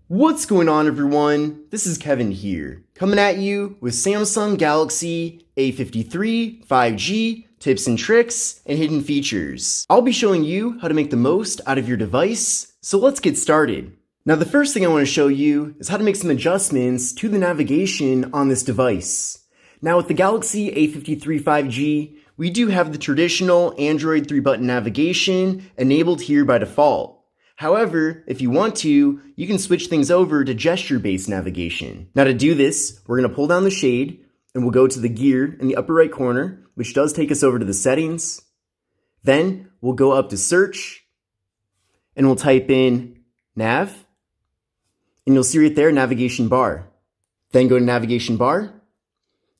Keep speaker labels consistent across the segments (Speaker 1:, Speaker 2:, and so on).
Speaker 1: What's going on, everyone? This is Kevin here, coming at you with Samsung Galaxy A53 5G tips and tricks and hidden features. I'll be showing you how to make the most out of your device, so let's get started. Now, the first thing I want to show you is how to make some adjustments to the navigation on this device. Now, with the Galaxy A53 5G, we do have the traditional Android 3-button navigation enabled here by default. However, if you want to, you can switch things over to gesture-based navigation. Now, to do this, we're going to pull down the shade and we'll go to the gear in the upper right corner, which does take us over to the settings. Then we'll go up to search and we'll type in nav, and you'll see right there navigation bar. Then go to navigation bar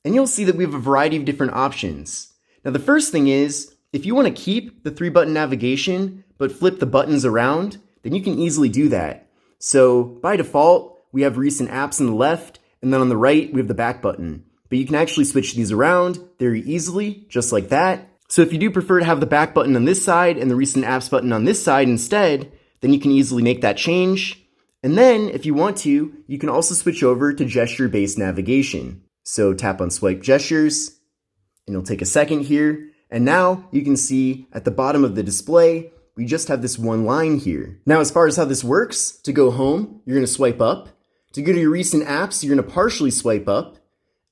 Speaker 1: and you'll see that we have a variety of different options. Now, the first thing is, if you want to keep the 3-button navigation but flip the buttons around, then you can easily do that. So by default, we have recent apps on the left, and then on the right, we have the back button. But you can actually switch these around very easily, just like that. So if you do prefer to have the back button on this side and the recent apps button on this side instead, then you can easily make that change. And then if you want to, you can also switch over to gesture-based navigation. So tap on swipe gestures, and it'll take a second here. And now you can see at the bottom of the display, we just have this one line here. Now, as far as how this works, to go home, you're going to swipe up. To go to your recent apps, you're going to partially swipe up.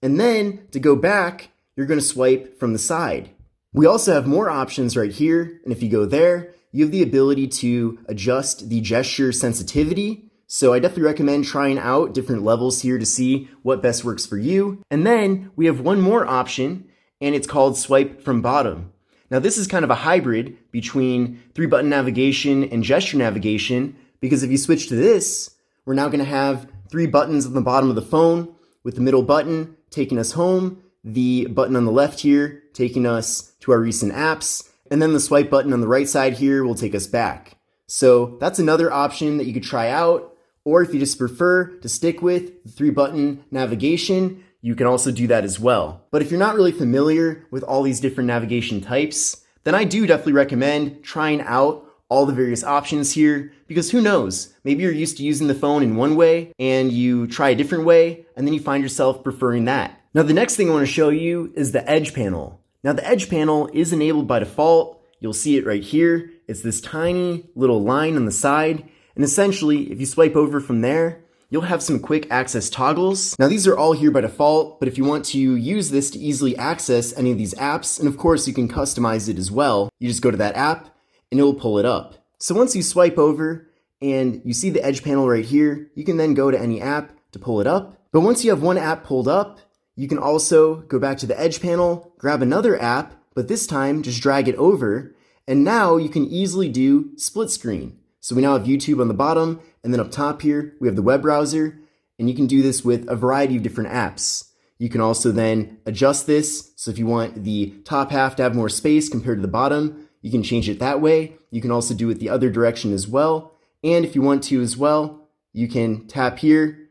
Speaker 1: And then to go back, you're going to swipe from the side. We also have more options right here. And if you go there, you have the ability to adjust the gesture sensitivity. So I definitely recommend trying out different levels here to see what best works for you. And then we have one more option, and it's called swipe from bottom. Now, this is kind of a hybrid between 3-button navigation and gesture navigation, because if you switch to this, we're now going to have 3 buttons on the bottom of the phone, with the middle button taking us home, the button on the left here taking us to our recent apps, and then the swipe button on the right side here will take us back. So that's another option that you could try out, or if you just prefer to stick with the 3-button navigation, you can also do that as well. But if you're not really familiar with all these different navigation types, then I do definitely recommend trying out all the various options here, because who knows, maybe you're used to using the phone in one way and you try a different way and then you find yourself preferring that. Now, the next thing I want to show you is the Edge panel. Now, the Edge panel is enabled by default. You'll see it right here. It's this tiny little line on the side, and essentially if you swipe over from there, you'll have some quick access toggles. Now, these are all here by default, but if you want to use this to easily access any of these apps, and of course you can customize it as well, you just go to that app and it will pull it up. So once you swipe over and you see the Edge panel right here, you can then go to any app to pull it up. But once you have one app pulled up, you can also go back to the Edge panel, grab another app, but this time just drag it over, and now you can easily do split screen. So we now have YouTube on the bottom, and then up top here, we have the web browser, and you can do this with a variety of different apps. You can also then adjust this, so if you want the top half to have more space compared to the bottom, you can change it that way. You can also do it the other direction as well, and if you want to as well, you can tap here,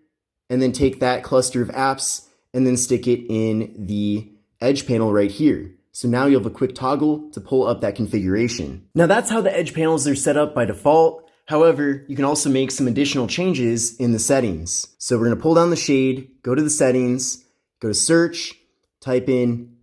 Speaker 1: and then take that cluster of apps, and then stick it in the Edge panel right here. So now you'll have a quick toggle to pull up that configuration. Now, that's how the Edge panels are set up by default. However, you can also make some additional changes in the settings. So we're going to pull down the shade, go to the settings, go to search, type in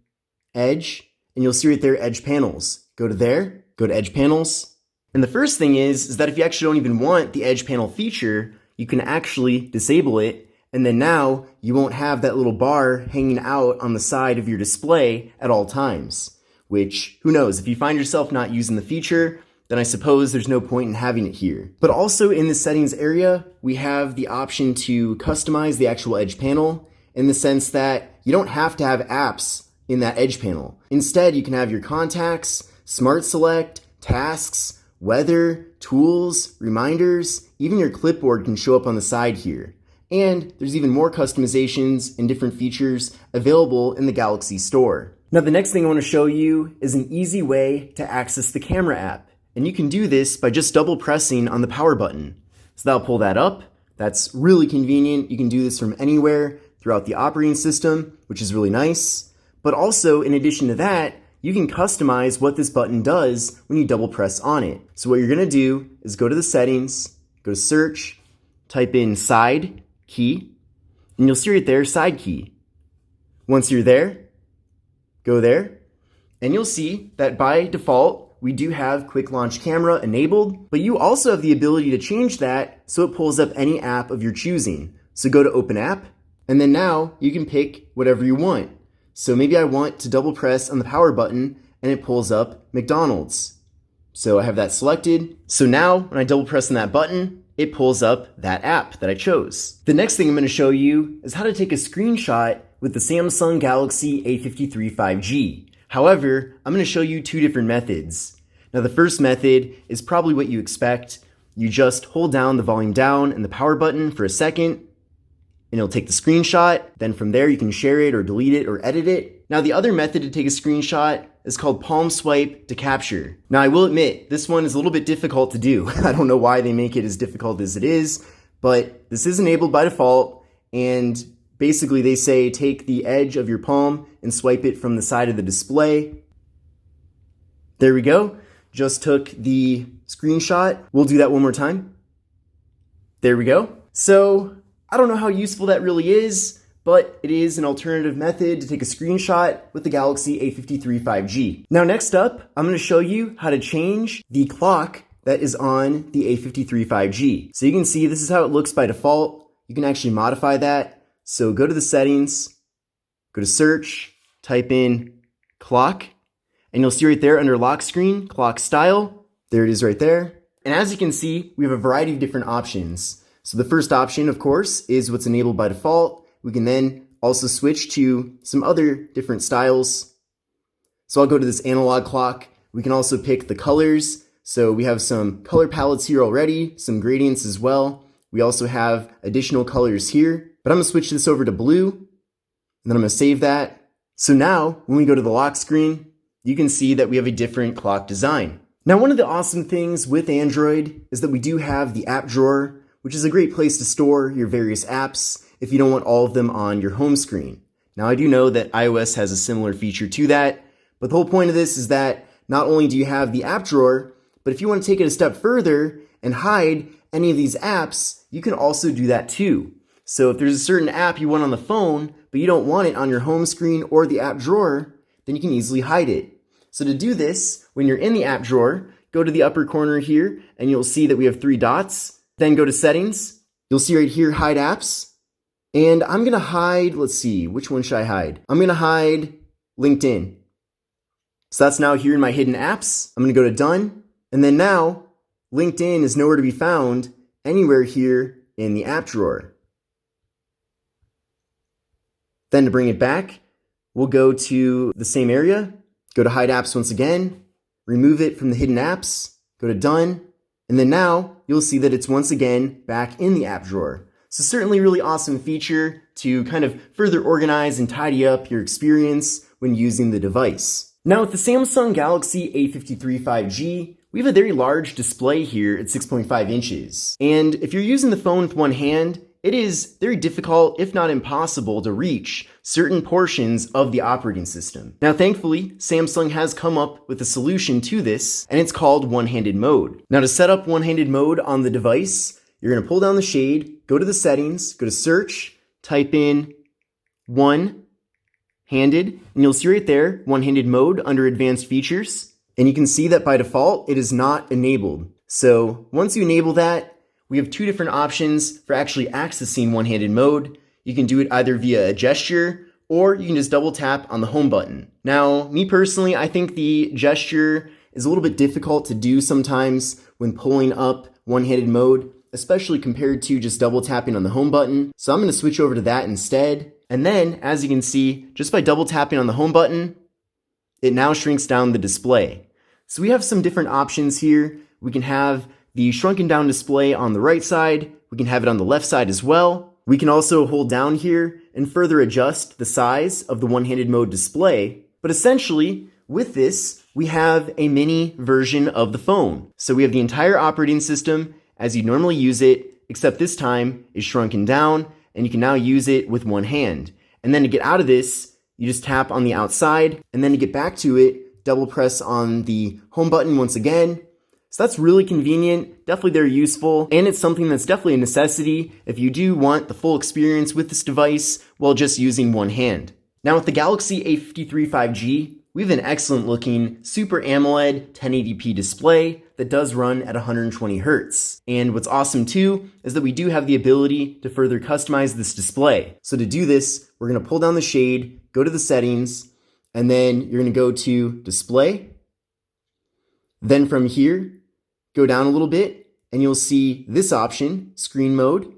Speaker 1: Edge, and you'll see right there Edge panels. Go to there, go to Edge panels. And the first thing is that if you actually don't even want the Edge panel feature, you can actually disable it. And then now you won't have that little bar hanging out on the side of your display at all times, which, who knows, if you find yourself not using the feature, then I suppose there's no point in having it here. But also in the settings area, we have the option to customize the actual Edge panel in the sense that you don't have to have apps in that Edge panel. Instead, you can have your contacts, Smart Select, tasks, weather, tools, reminders, even your clipboard can show up on the side here. And there's even more customizations and different features available in the Galaxy Store. Now, the next thing I want to show you is an easy way to access the camera app. And you can do this by just double pressing on the power button. So that'll pull that up. That's really convenient. You can do this from anywhere throughout the operating system, which is really nice. But also, in addition to that, you can customize what this button does when you double press on it. So what you're going to do is go to the settings, go to search, type in side key, and you'll see right there, side key. Once you're there, go there, and you'll see that by default, we do have quick launch camera enabled, but you also have the ability to change that so it pulls up any app of your choosing. So go to open app, and then now you can pick whatever you want. So maybe I want to double press on the power button and it pulls up McDonald's. So I have that selected. So now when I double press on that button, it pulls up that app that I chose. The next thing I'm going to show you is how to take a screenshot with the Samsung Galaxy A53 5G. However, I'm going to show you two different methods. Now the first method is probably what you expect. You just hold down the volume down and the power button for a second, and it'll take the screenshot. Then from there you can share it or delete it or edit it. Now the other method to take a screenshot is called palm swipe to capture. Now I will admit, this one is a little bit difficult to do. I don't know why they make it as difficult as it is, but this is enabled by default, and basically they say take the edge of your palm and swipe it from the side of the display. There we go. Just took the screenshot. We'll do that one more time. There we go. So I don't know how useful that really is, but it is an alternative method to take a screenshot with the Galaxy A53 5G. Now next up, I'm going to show you how to change the clock that is on the A53 5G. So you can see this is how it looks by default. You can actually modify that. So go to the settings, go to search, type in clock, and you'll see right there under lock screen, clock style. There it is right there. And as you can see, we have a variety of different options. So the first option, of course, is what's enabled by default. We can then also switch to some other different styles. So I'll go to this analog clock. We can also pick the colors. So we have some color palettes here already, some gradients as well. We also have additional colors here, but I'm gonna switch this over to blue, and then I'm gonna save that. So now when we go to the lock screen, you can see that we have a different clock design. Now, one of the awesome things with Android is that we do have the app drawer, which is a great place to store your various apps if you don't want all of them on your home screen. Now, I do know that iOS has a similar feature to that, but the whole point of this is that not only do you have the app drawer, but if you want to take it a step further and hide any of these apps, you can also do that too. So if there's a certain app you want on the phone, but you don't want it on your home screen or the app drawer, then you can easily hide it. So to do this, when you're in the app drawer, go to the upper corner here, and you'll see that we have 3 dots. Then go to settings. You'll see right here, hide apps. And I'm going to hide, let's see, which one should I hide? I'm going to hide LinkedIn. So that's now here in my hidden apps. I'm going to go to done. And then now, LinkedIn is nowhere to be found anywhere here in the app drawer. Then to bring it back, we'll go to the same area, go to hide apps once again, remove it from the hidden apps, go to done, and then now you'll see that it's once again back in the app drawer. So certainly really awesome feature to kind of further organize and tidy up your experience when using the device. Now with the Samsung Galaxy A53 5G, we have a very large display here at 6.5 inches. And if you're using the phone with one hand, it is very difficult, if not impossible, to reach certain portions of the operating system. Now, thankfully, Samsung has come up with a solution to this, and it's called OneHanded Mode. Now, to set up OneHanded Mode on the device, you're going to pull down the shade, go to the settings, go to search, type in one-handed, and you'll see right there, OneHanded Mode under advanced features. And you can see that by default, it is not enabled. So once you enable that, we have 2 different options for actually accessing one-handed mode. You can do it either via a gesture, or you can just double tap on the home button. Now, me personally, I think the gesture is a little bit difficult to do sometimes when pulling up one-handed mode, especially compared to just double tapping on the home button. So I'm going to switch over to that instead. And then, as you can see, just by double tapping on the home button, it now shrinks down the display. So we have some different options here. We can have the shrunken down display on the right side. We can have it on the left side as well. We can also hold down here and further adjust the size of the one-handed mode display. But essentially, with this, we have a mini version of the phone. So we have the entire operating system as you normally use it, except this time is shrunken down, and you can now use it with one hand. And then to get out of this, you just tap on the outside, and then to get back to it, double press on the home button once again, So that's really convenient, definitely very useful, and it's something that's definitely a necessity if you do want the full experience with this device while just using one hand. Now with the Galaxy A53 5G, we have an excellent looking Super AMOLED 1080p display that does run at 120 Hz. And what's awesome too is that we do have the ability to further customize this display. So to do this, we're going to pull down the shade, go to the settings, and then you're going to go to display. Then from here, go down a little bit and you'll see this option, screen mode.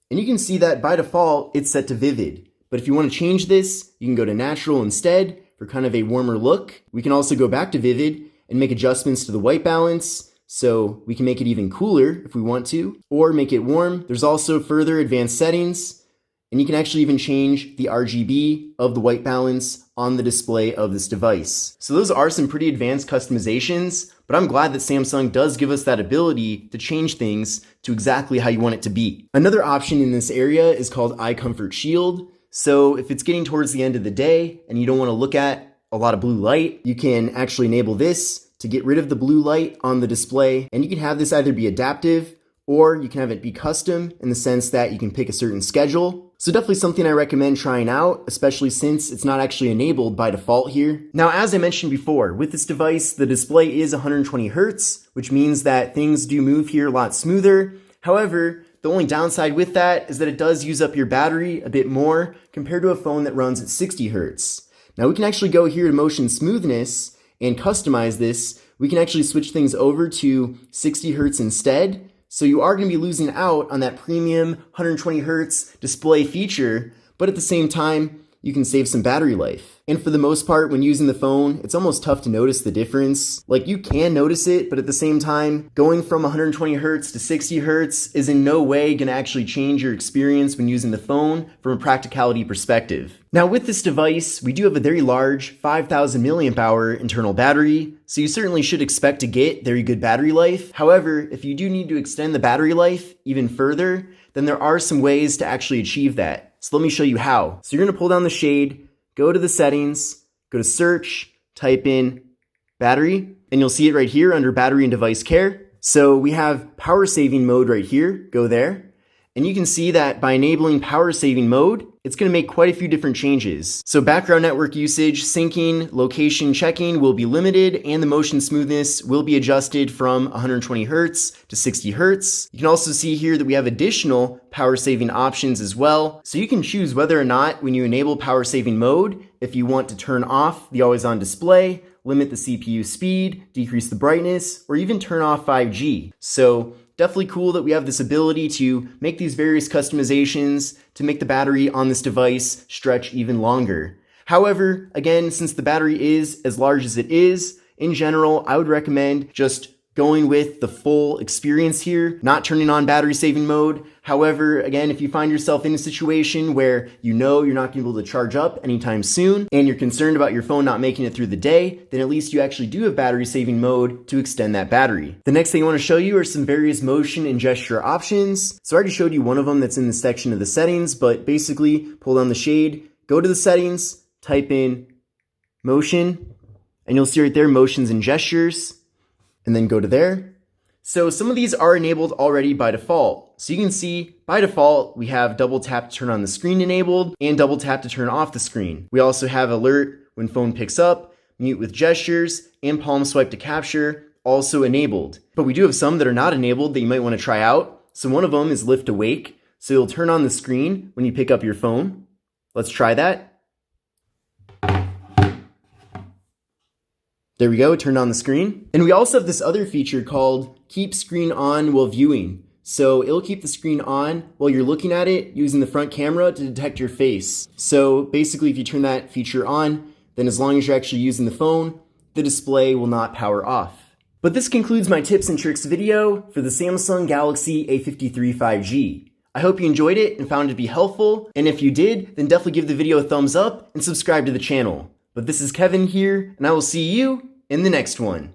Speaker 1: And you can see that by default, it's set to vivid. But if you want to change this, you can go to natural instead for kind of a warmer look. We can also go back to vivid and make adjustments to the white balance. So we can make it even cooler if we want to, or make it warm. There's also further advanced settings, and you can actually even change the RGB of the white balance on the display of this device. So those are some pretty advanced customizations, but I'm glad that Samsung does give us that ability to change things to exactly how you want it to be. Another option in this area is called Eye Comfort Shield. So if it's getting towards the end of the day and you don't want to look at a lot of blue light, you can actually enable this to get rid of the blue light on the display. And you can have this either be adaptive or you can have it be custom in the sense that you can pick a certain schedule. So definitely something I recommend trying out, especially since it's not actually enabled by default here. Now, as I mentioned before, with this device, the display is 120 Hz, which means that things do move here a lot smoother. However, the only downside with that is that it does use up your battery a bit more compared to a phone that runs at 60 Hz. Now we can actually go here to motion smoothness and customize this. We can actually switch things over to 60 Hz instead. So you are going to be losing out on that premium 120 Hz display feature, but at the same time, you can save some battery life. And for the most part, when using the phone, it's almost tough to notice the difference. Like you can notice it, but at the same time, going from 120 Hz to 60 Hz is in no way going to actually change your experience when using the phone from a practicality perspective. Now with this device, we do have a very large 5,000 milliamp hour internal battery, so you certainly should expect to get very good battery life. However, if you do need to extend the battery life even further, then there are some ways to actually achieve that. So let me show you how. So you're going to pull down the shade, go to the settings, go to search, type in battery, and you'll see it right here under battery and device care. So we have power saving mode right here, go there. And you can see that by enabling power saving mode, it's going to make quite a few different changes. So background network usage, syncing, location checking will be limited, and the motion smoothness will be adjusted from 120 Hz to 60 Hz. You can also see here that we have additional power saving options as well. So you can choose whether or not when you enable power saving mode, if you want to turn off the always on display, limit the CPU speed, decrease the brightness, or even turn off 5G. So definitely cool that we have this ability to make these various customizations to make the battery on this device stretch even longer. However, again, since the battery is as large as it is, in general, I would recommend just going with the full experience here, not turning on battery saving mode. However, again, if you find yourself in a situation where you know you're not going to be able to charge up anytime soon and you're concerned about your phone not making it through the day, then at least you actually do have battery saving mode to extend that battery. The next thing I want to show you are some various motion and gesture options. So I already showed you one of them that's in the section of the settings, but basically pull down the shade, go to the settings, type in motion, and you'll see right there motions and gestures. And then go to there. So some of these are enabled already by default. So you can see by default, we have double tap to turn on the screen enabled and double tap to turn off the screen. We also have alert when phone picks up, mute with gestures, and palm swipe to capture also enabled. But we do have some that are not enabled that you might want to try out. So one of them is lift to wake. So you'll turn on the screen when you pick up your phone. Let's try that. There we go, it turned on the screen. And we also have this other feature called keep screen on while viewing. So it'll keep the screen on while you're looking at it using the front camera to detect your face. So basically if you turn that feature on, then as long as you're actually using the phone, the display will not power off. But this concludes my tips and tricks video for the Samsung Galaxy A53 5G. I hope you enjoyed it and found it to be helpful. And if you did, then definitely give the video a thumbs up and subscribe to the channel. But this is Kevin here, and I will see you in the next one.